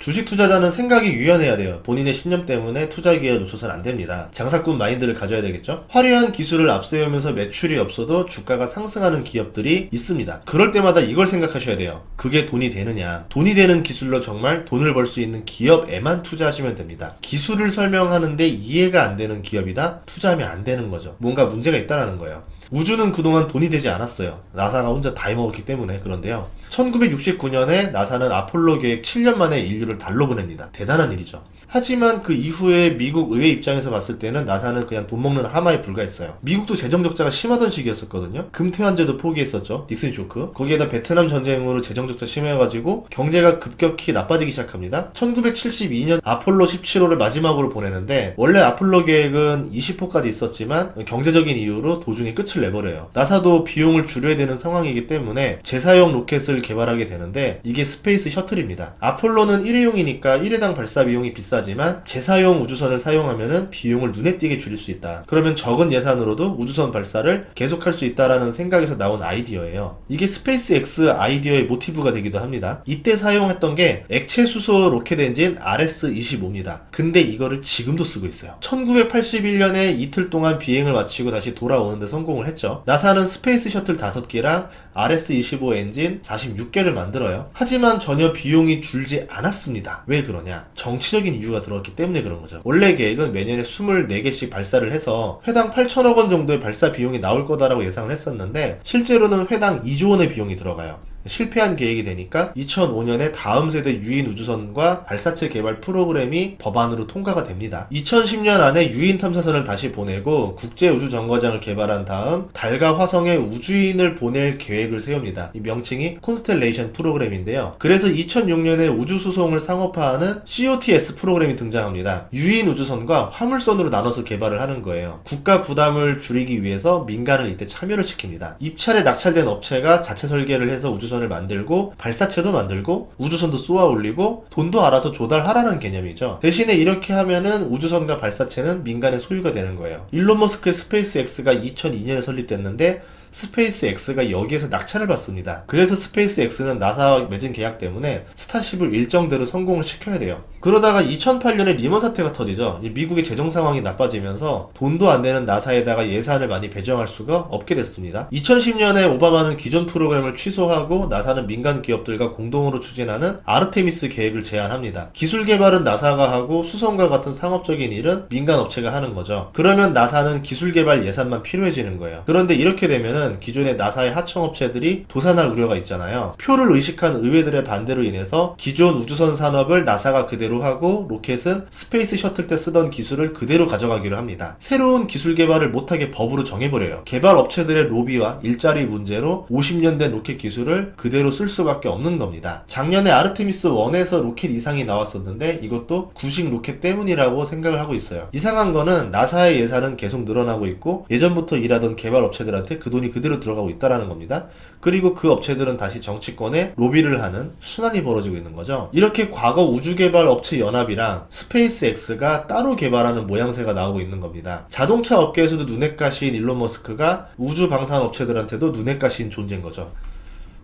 주식 투자자는 생각이 유연해야 돼요. 본인의 신념 때문에 투자 기회에 놓쳐서는 안 됩니다. 장사꾼 마인드를 가져야 되겠죠? 화려한 기술을 앞세우면서 매출이 없어도 주가가 상승하는 기업들이 있습니다. 그럴 때마다 이걸 생각하셔야 돼요. 그게 돈이 되느냐? 돈이 되는 기술로 정말 돈을 벌 수 있는 기업에만 투자하시면 됩니다. 기술을 설명하는데 이해가 안 되는 기업이다? 투자하면 안 되는 거죠. 뭔가 문제가 있다는 거예요. 우주는 그동안 돈이 되지 않았어요. 나사가 혼자 다 해먹었기 때문에. 그런데요, 1969년에 나사는 아폴로 계획 7년 만에 인류를 달로 보냅니다. 대단한 일이죠. 하지만 그 이후에 미국 의회 입장에서 봤을 때는 나사는 그냥 돈 먹는 하마에 불과했어요. 미국도 재정 적자가 심하던 시기였었거든요. 금태환제도 포기했었죠. 닉슨 쇼크. 거기에다 베트남 전쟁으로 재정 적자 심해가지고 경제가 급격히 나빠지기 시작합니다. 1972년 아폴로 17호를 마지막으로 보내는데, 원래 아폴로 계획은 20호까지 있었지만 경제적인 이유로 도중에 끝을 내버려요. 나사도 비용을 줄여야 되는 상황이기 때문에 재사용 로켓을 개발하게 되는데, 이게 스페이스 셔틀입니다. 아폴로는 1회용이니까 1회당 발사 비용이 비싸지만 재사용 우주선을 사용하면은 비용을 눈에 띄게 줄일 수 있다. 그러면 적은 예산으로도 우주선 발사를 계속할 수 있다라는 생각에서 나온 아이디어예요. 이게 스페이스 X 아이디어의 모티브가 되기도 합니다. 이때 사용했던 게 액체 수소 로켓 엔진 RS-25입니다. 근데 이거를 지금도 쓰고 있어요. 1981년에 이틀 동안 비행을 마치고 다시 돌아오는데 성공을 했죠. 나사는 스페이스 셔틀 5개랑 RS-25 엔진 46개를 만들어요. 하지만 전혀 비용이 줄지 않았습니다. 왜 그러냐? 정치적인 이유가 들어갔기 때문에 그런 거죠. 원래 계획은 매년에 24개씩 발사를 해서 회당 8천억 원 정도의 발사 비용이 나올 거다라고 예상을 했었는데, 실제로는 회당 2조 원의 비용이 들어가요. 실패한 계획이 되니까 2005년에 다음 세대 유인 우주선과 발사체 개발 프로그램이 법안으로 통과가 됩니다. 2010년 안에 유인 탐사선을 다시 보내고 국제 우주 정거장을 개발한 다음 달과 화성에 우주인을 보낼 계획을 세웁니다. 이 명칭이 콘스텔레이션 프로그램인데요. 그래서 2006년에 우주 수송을 상업화하는 COTS 프로그램이 등장합니다. 유인 우주선과 화물선으로 나눠서 개발을 하는 거예요. 국가 부담을 줄이기 위해서 민간을 이때 참여를 시킵니다. 입찰에 낙찰된 업체가 자체 설계를 해서 우주선을 만들고 발사체도 만들고 우주선도 쏘아 올리고 돈도 알아서 조달하라는 개념이죠. 대신에 이렇게 하면은 우주선과 발사체는 민간의 소유가 되는 거예요. 일론 머스크의 스페이스 X가 2002년에 설립됐는데 스페이스 X가 여기에서 낙찰을 받습니다. 그래서 스페이스 X는 나사와 맺은 계약 때문에 스타쉽을 일정대로 성공을 시켜야 돼요. 그러다가 2008년에 리먼 사태가 터지죠. 미국의 재정 상황이 나빠지면서 돈도 안 되는 나사에다가 예산을 많이 배정할 수가 없게 됐습니다. 2010년에 오바마는 기존 프로그램을 취소하고 나사는 민간 기업들과 공동으로 추진하는 아르테미스 계획을 제안합니다. 기술 개발은 나사가 하고 수송과 같은 상업적인 일은 민간 업체가 하는 거죠. 그러면 나사는 기술 개발 예산만 필요해지는 거예요. 그런데 이렇게 되면은 기존의 나사의 하청업체들이 도산할 우려가 있잖아요. 표를 의식한 의회들의 반대로 인해서 기존 우주선 산업을 나사가 그대로 하고 로켓은 스페이스 셔틀 때 쓰던 기술을 그대로 가져가기로 합니다. 새로운 기술 개발을 못하게 법으로 정해버려요. 개발 업체들의 로비와 일자리 문제로 50년 된 로켓 기술을 그대로 쓸 수밖에 없는 겁니다. 작년에 아르테미스 1에서 로켓 이상이 나왔었는데 이것도 구식 로켓 때문이라고 생각을 하고 있어요. 이상한 거는 나사의 예산은 계속 늘어나고 있고 예전부터 일하던 개발 업체들한테 그 돈이 그대로 들어가고 있다라는 겁니다. 그리고 그 업체들은 다시 정치권에 로비를 하는 순환이 벌어지고 있는 거죠. 이렇게 과거 우주개발 업체 연합이랑 스페이스 X가 따로 개발하는 모양새가 나오고 있는 겁니다. 자동차 업계에서도 눈엣 가시인 일론 머스크가 우주 방산 업체들한테도 눈엣 가시인 존재인 거죠.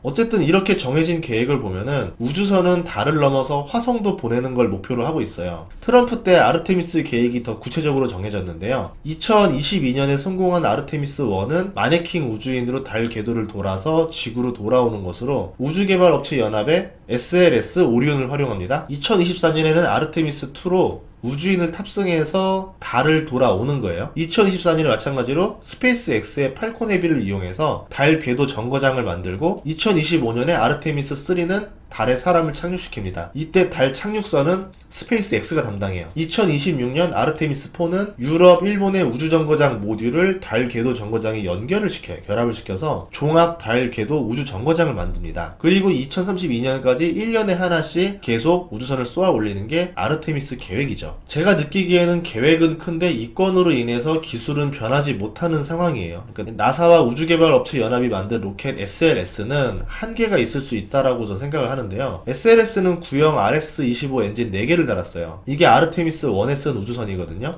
어쨌든 이렇게 정해진 계획을 보면은 우주선은 달을 넘어서 화성도 보내는 걸 목표로 하고 있어요. 트럼프 때 아르테미스 계획이 더 구체적으로 정해졌는데요. 2022년에 성공한 아르테미스 1은 마네킹 우주인으로 달 궤도를 돌아서 지구로 돌아오는 것으로 우주개발업체 연합의 SLS 오리온을 활용합니다. 2024년에는 아르테미스 2로 우주인을 탑승해서 달을 돌아오는 거예요. 2024년에 마찬가지로 스페이스 X의 팔콘 헤비를 이용해서 달 궤도 정거장을 만들고 2025년에 아르테미스 3는 달에 사람을 착륙시킵니다. 이때 달 착륙선은 스페이스 X가 담당해요. 2026년 아르테미스 4는 유럽, 일본의 우주정거장 모듈을 달 궤도 정거장에 연결을 시켜요. 결합을 시켜서 종합 달 궤도 우주 정거장을 만듭니다. 그리고 2032년까지 1년에 하나씩 계속 우주선을 쏘아 올리는 게 아르테미스 계획이죠. 제가 느끼기에는 계획은 큰데 이권으로 인해서 기술은 변하지 못하는 상황이에요. 그러니까 나사와 우주개발업체 연합이 만든 로켓 SLS는 한계가 있을 수 있다라고 저는 생각을 하는데요. SLS는 구형 RS-25 엔진 4개를 달았어요. 이게 아르테미스 1에 쓴 우주선이거든요.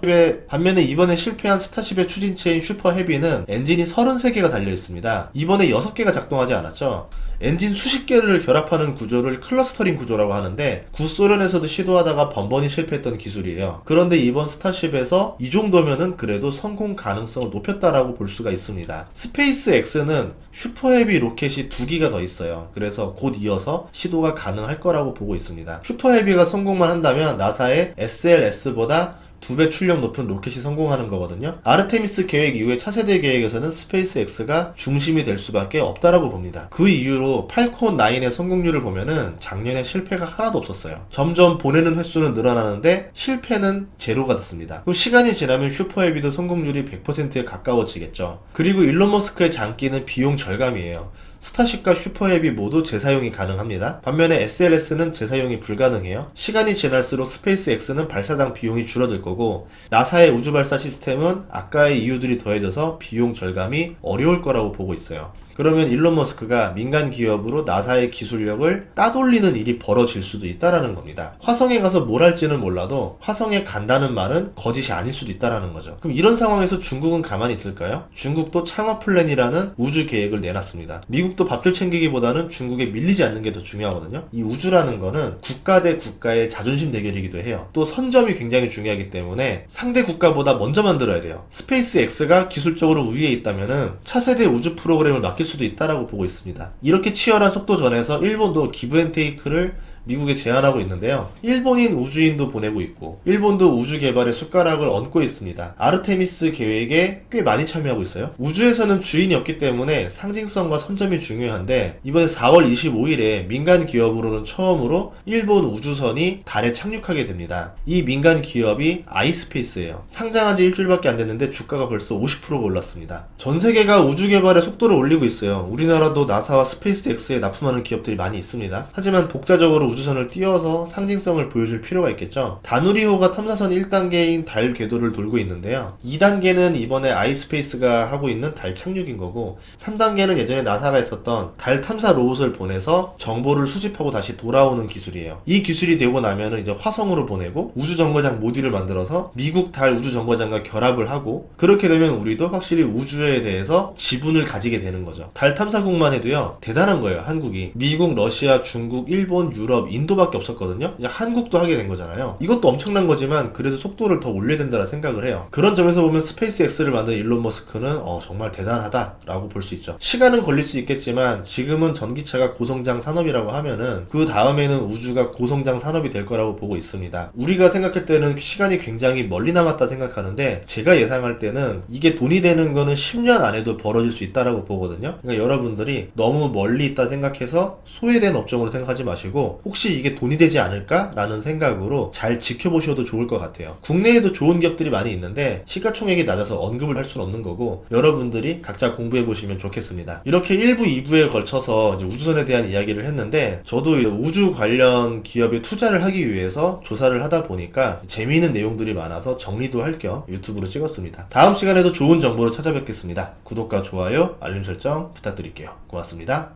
반면에 이번에 실패한 스타쉽의 추진체인 슈퍼 헤비는 엔진이 33개가 달려있습니다. 이번에 6개가 작동하지 않았죠. 엔진 수십 개를 결합하는 구조를 클러스터링 구조라고 하는데 구소련에서도 시도하다가 번번이 실패했던 기술이에요. 그런데 이번 스타쉽에서 이 정도면은 그래도 성공 가능성을 높였다라고 볼 수가 있습니다. 스페이스 X는 슈퍼헤비 로켓이 2기가 더 있어요. 그래서 곧 이어서 시도가 가능할 거라고 보고 있습니다. 슈퍼헤비가 성공만 한다면 나사의 SLS보다 2배 출력 높은 로켓이 성공하는 거거든요. 아르테미스 계획 이후에 차세대 계획에서는 스페이스 X가 중심이 될 수밖에 없다라고 봅니다. 그 이후로 팔콘 9의 성공률을 보면은 작년에 실패가 하나도 없었어요. 점점 보내는 횟수는 늘어나는데 실패는 제로가 됐습니다. 그럼 시간이 지나면 슈퍼헤비도 성공률이 100%에 가까워지겠죠. 그리고 일론 머스크의 장기는 비용 절감이에요. 스타쉽과 슈퍼헤비 모두 재사용이 가능합니다. 반면에 SLS는 재사용이 불가능해요. 시간이 지날수록 스페이스 X는 발사당 비용이 줄어들 거고 나사의 우주 발사 시스템은 아까의 이유들이 더해져서 비용 절감이 어려울 거라고 보고 있어요. 그러면 일론 머스크가 민간 기업으로 나사의 기술력을 따돌리는 일이 벌어질 수도 있다라는 겁니다. 화성에 가서 뭘 할지는 몰라도 화성에 간다는 말은 거짓이 아닐 수도 있다라는 거죠. 그럼 이런 상황에서 중국은 가만히 있을까요? 중국도 창업 플랜이라는 우주 계획을 내놨습니다. 미국도 밥줄 챙기기보다는 중국에 밀리지 않는 게 더 중요하거든요. 이 우주라는 거는 국가 대 국가의 자존심 대결이기도 해요. 또 선점이 굉장히 중요하기 때문에 상대 국가보다 먼저 만들어야 돼요. 스페이스 X가 기술적으로 우위에 있다면은 차세대 우주 프로그램을 맡길 수도 있다라고 보고 있습니다. 이렇게 치열한 속도전에서 일본도 기브앤테이크를 미국에 제안하고 있는데요. 일본인 우주인도 보내고 있고 일본도 우주 개발에 숟가락을 얹고 있습니다. 아르테미스 계획에 꽤 많이 참여하고 있어요. 우주에서는 주인이 없기 때문에 상징성과 선점이 중요한데 이번에 4월 25일에 민간 기업으로는 처음으로 일본 우주선이 달에 착륙하게 됩니다. 이 민간 기업이 아이스페이스예요. 상장한 지 일주일밖에 안 됐는데 주가가 벌써 50%가 올랐습니다. 전 세계가 우주 개발의 속도를 올리고 있어요. 우리나라도 나사와 스페이스 X에 납품하는 기업들이 많이 있습니다. 하지만 독자적으로 우주선을 띄워서 상징성을 보여줄 필요가 있겠죠. 다누리호가 탐사선 1단계인 달 궤도를 돌고 있는데요. 2단계는 이번에 아이스페이스가 하고 있는 달 착륙인 거고 3단계는 예전에 나사가 했었던 달 탐사 로봇을 보내서 정보를 수집하고 다시 돌아오는 기술이에요. 이 기술이 되고 나면은 이제 화성으로 보내고 우주정거장 모듈을 만들어서 미국 달 우주정거장과 결합을 하고 그렇게 되면 우리도 확실히 우주에 대해서 지분을 가지게 되는 거죠. 달 탐사국만 해도요 대단한 거예요. 한국이 미국, 러시아, 중국, 일본, 유럽, 인도밖에 없었거든요. 이제 한국도 하게 된 거잖아요. 이것도 엄청난 거지만 그래도 속도를 더 올려야 된다는 생각을 해요. 그런 점에서 보면 스페이스 X를 만든 일론 머스크는 정말 대단하다라고 볼 수 있죠. 시간은 걸릴 수 있겠지만 지금은 전기차가 고성장 산업이라고 하면은 그 다음에는 우주가 고성장 산업이 될 거라고 보고 있습니다. 우리가 생각할 때는 시간이 굉장히 멀리 남았다 생각하는데 제가 예상할 때는 이게 돈이 되는 거는 10년 안에도 벌어질 수 있다라고 보거든요. 그러니까 여러분들이 너무 멀리 있다 생각해서 소외된 업종으로 생각하지 마시고 혹시 이게 돈이 되지 않을까라는 생각으로 잘 지켜보셔도 좋을 것 같아요. 국내에도 좋은 기업들이 많이 있는데 시가총액이 낮아서 언급을 할 수는 없는 거고 여러분들이 각자 공부해 보시면 좋겠습니다. 이렇게 1부, 2부에 걸쳐서 이제 우주선에 대한 이야기를 했는데 저도 우주 관련 기업에 투자를 하기 위해서 조사를 하다 보니까 재미있는 내용들이 많아서 정리도 할 겸 유튜브로 찍었습니다. 다음 시간에도 좋은 정보로 찾아뵙겠습니다. 구독과 좋아요, 알림 설정 부탁드릴게요. 고맙습니다.